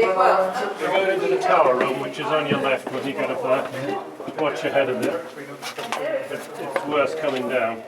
We're going into the tower room, which is on your left when you get up there. Watch your head a bit. It's worse coming down.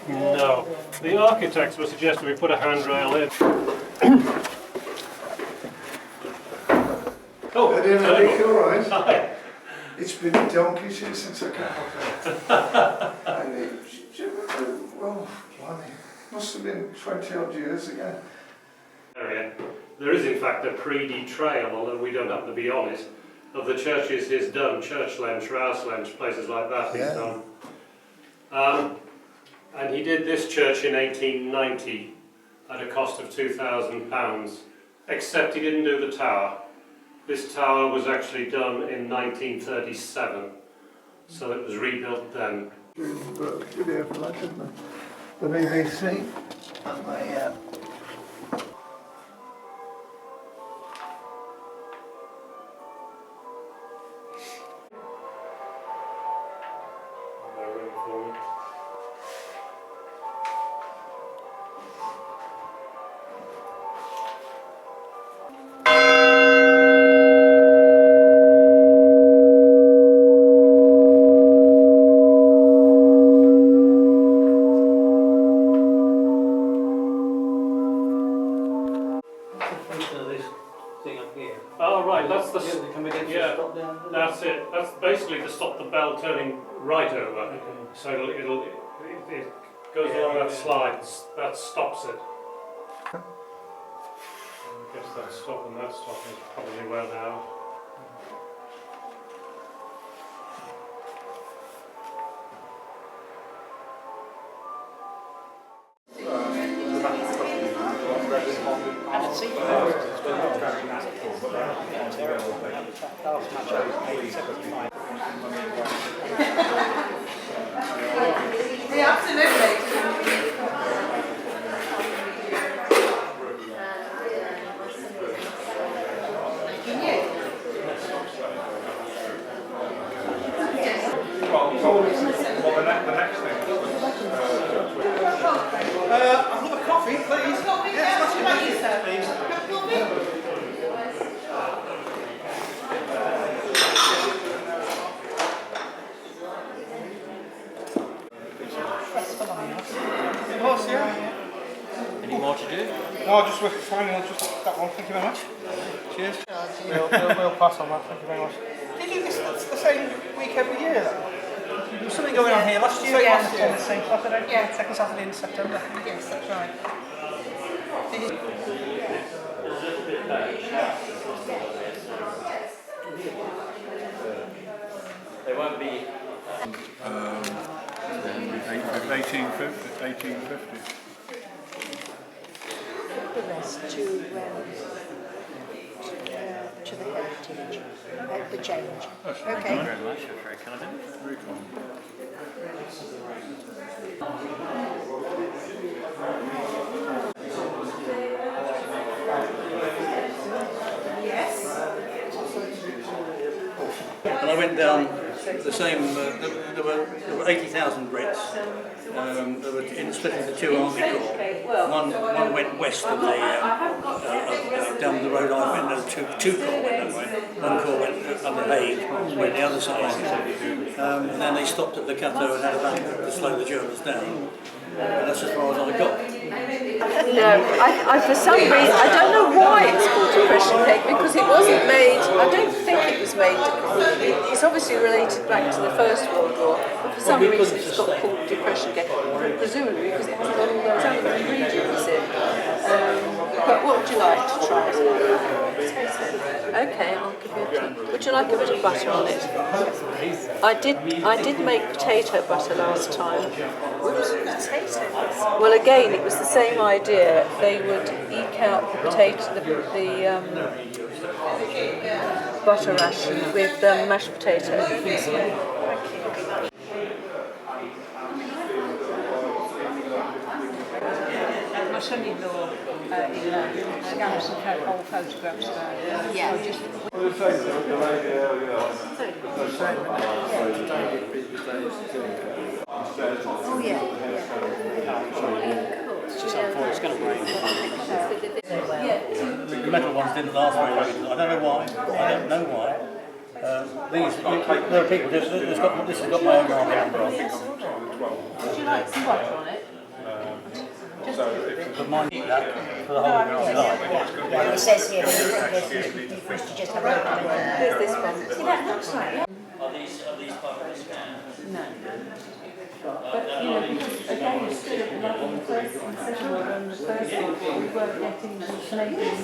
No. The architects were suggesting we put a handrail in. Oh, all right. Hi. It's been donkeys here since I got and well, must have been 20 odd years ago. There is in fact a pre-D trail, although we don't happen to be on it, of the churches he's done, Church Lenge, Rouse Lenge, places like that he's done. And he did this church in 1890 at a cost of £2,000, except he didn't do the tower. This tower was actually done in 1937, so it was rebuilt then. Video for that, isn't it? The BBC. Oh right, that's the that's it. it. That's basically to stop the bell turning right over. Okay. So it goes along that slide. That stops it. I guess that stop and that stop is probably well now. Yeah, absolutely. The next thing. I'll have a coffee, please. Coffee, yes, what about you, sir? Please. Coffee? Of course, yeah. Any more to do? No, just we're finding just that one. Thank you very much. Cheers. We'll pass on that. Thank you very much. Did you do this the same week every year then? There was something going on here last year. Yes, On the same Saturday. Yeah. Second Saturday in September. Yes, that's right. They won't be. 1850. The rest to the heritage, the change. Thank you Okay. very much. That's very kind of you. Very cool. Yes. And I went down the same, there were 80,000 Brits. They were split into two army corps. One went west of the, down the road I went, two corps went that way. One corps went under Hague, went the other side. And then they stopped at the Cateau and had a bank to slow the Germans down. And that's as far as I got. No, I for some reason, I don't know why it's called depression cake, because it wasn't made, I don't think it was made, it's obviously related back to the First World War, but for some reason it's got called depression cake, presumably because it hasn't got all those other ingredients in. But what would you like to try? Okay, I'll give you a try. Would you like a bit of butter on it? I did make potato butter last time. Whoops. Well, again, it was the same idea. They would eke out the potato, the butter ration with mashed potato. Thank you. My son-in-law scanned some old photographs there. Yeah. Oh yeah. It's just unfortunate. It's going to rain. The metal ones didn't last very long. I don't know why. There are people. This has got my own army number on it. Would you like some butter on it? But mine did that for the whole of my life. Well, it says here that you wish to just have a look at There's this one. See, that looks like it. Are these part of the scan? No. But, you know, because again, it's still like on the first and second one and the first one, we weren't getting the Canadian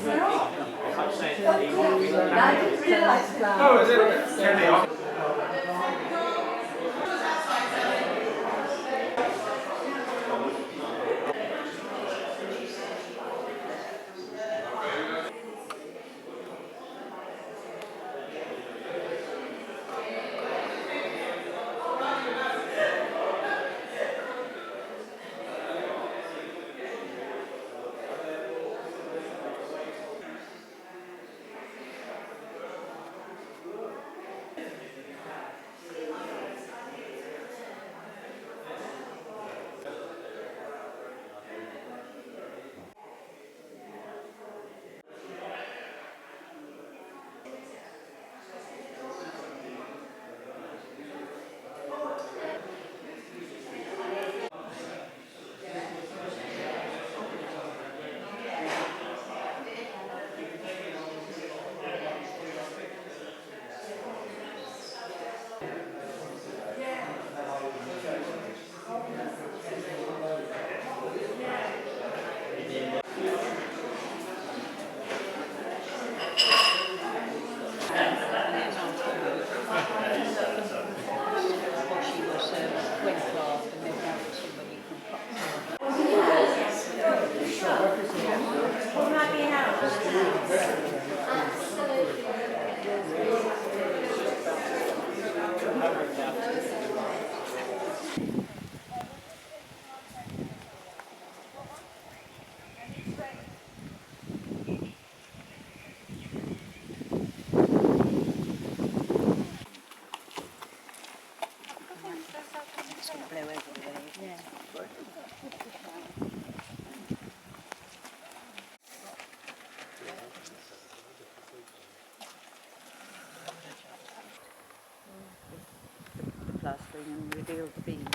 plastering and reveal the beams.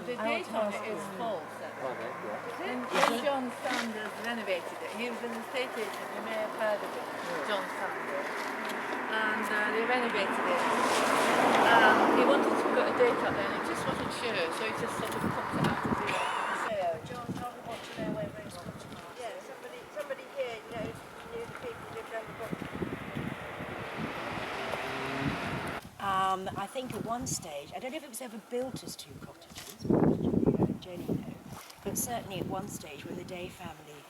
The date on it is false. When John Sanders renovated it, he was an estate agent, you may have heard of it, John Sanders. And they renovated it. He wanted to put a date up there and he just wasn't sure, so he just sort of popped it out to do it. John want to know whether it's got to mark. Yeah, somebody here knows knew the people who lived around the block. I think at one stage, I don't know if it was ever built as two cottages, Jenny knows, but certainly at one stage when the Day family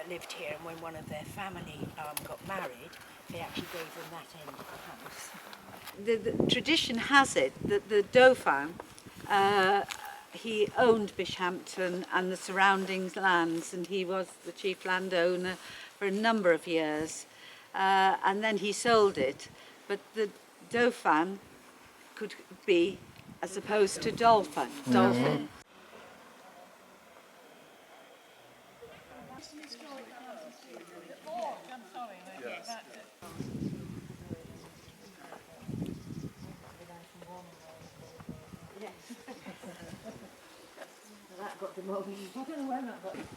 lived here, and when one of their family got married, they actually gave them that end of the house. The tradition has it that the Dauphin, he owned Bishampton and the surrounding lands, and he was the chief landowner for a number of years, and then he sold it. But the Dauphin could be as opposed to dolphin. Dolphin.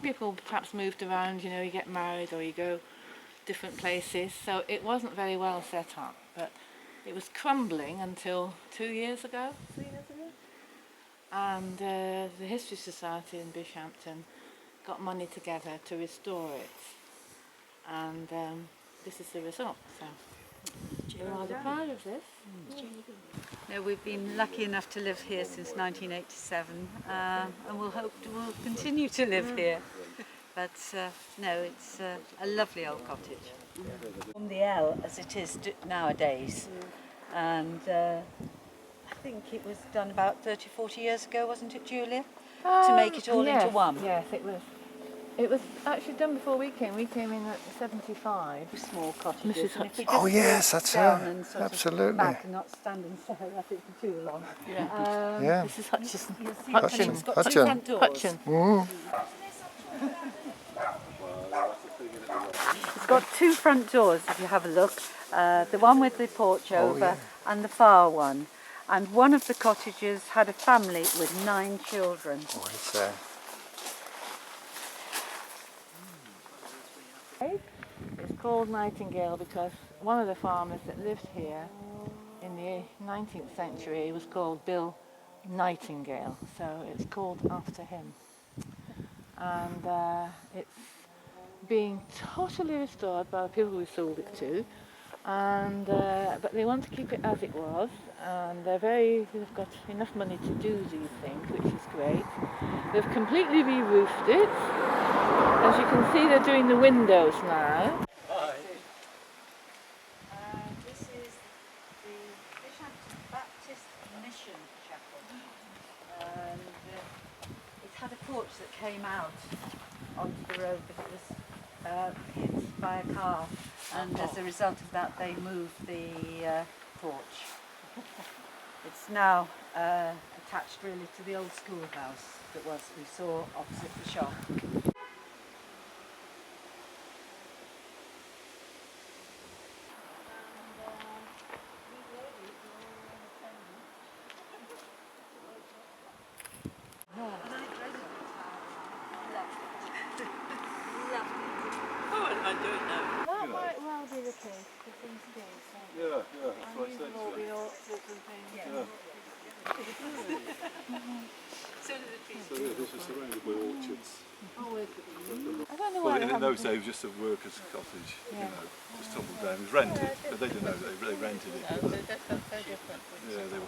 People perhaps moved around, you know, you get married or you go different places, so it wasn't very well set up, but it was crumbling until 3 years ago. And the History Society in Bishampton got money together to restore it, and this is the result. So we're rather proud of this. No, we've been lucky enough to live here since 1987, and we'll continue to live here. But no, it's a lovely old cottage. From the L as it is nowadays, and I think it was done about 30, 40 years ago, wasn't it, Julia? To make it all into one. Yes, it was. It was actually done before we came. We came in at 75. Small cottages. Mrs. And if we Oh, just yes, walk that's down her. and sort Absolutely. of back and not stand and stare at it for too long. Yeah. Yeah. Mrs. Hutchison. You'll see Hutchin. it's got Hutchin. two front doors. Hutchin. Mm. It's got two front doors, if you have a look. The one with the porch over yeah. and the far one. And one of the cottages had a family with 9 children. Oh, it's there. It's called Nightingale because one of the farmers that lived here in the 19th century was called Bill Nightingale, so it's called after him. And it's being totally restored by the people we sold it to, and but they want to keep it as it was, and they've got enough money to do these things, which is great. They've completely re-roofed it. As you can see, they're doing the windows now. This is the Bishampton Baptist Mission Chapel. And it had a porch that came out onto the road, but it was hit by a car, and as a result of that they moved the porch. It's now attached really to the old schoolhouse that we saw opposite the shop. That might well be the case, the things do. Yeah, that's what I said. All the orchards and things. Yeah. So yeah, this was surrounded by orchards. I don't know Well, why they in haven't those put- days, it was just a worker's cottage, you know, just tumbled down. It was rented, but they didn't know that they rented it. No, so that's so different. Yeah, they were.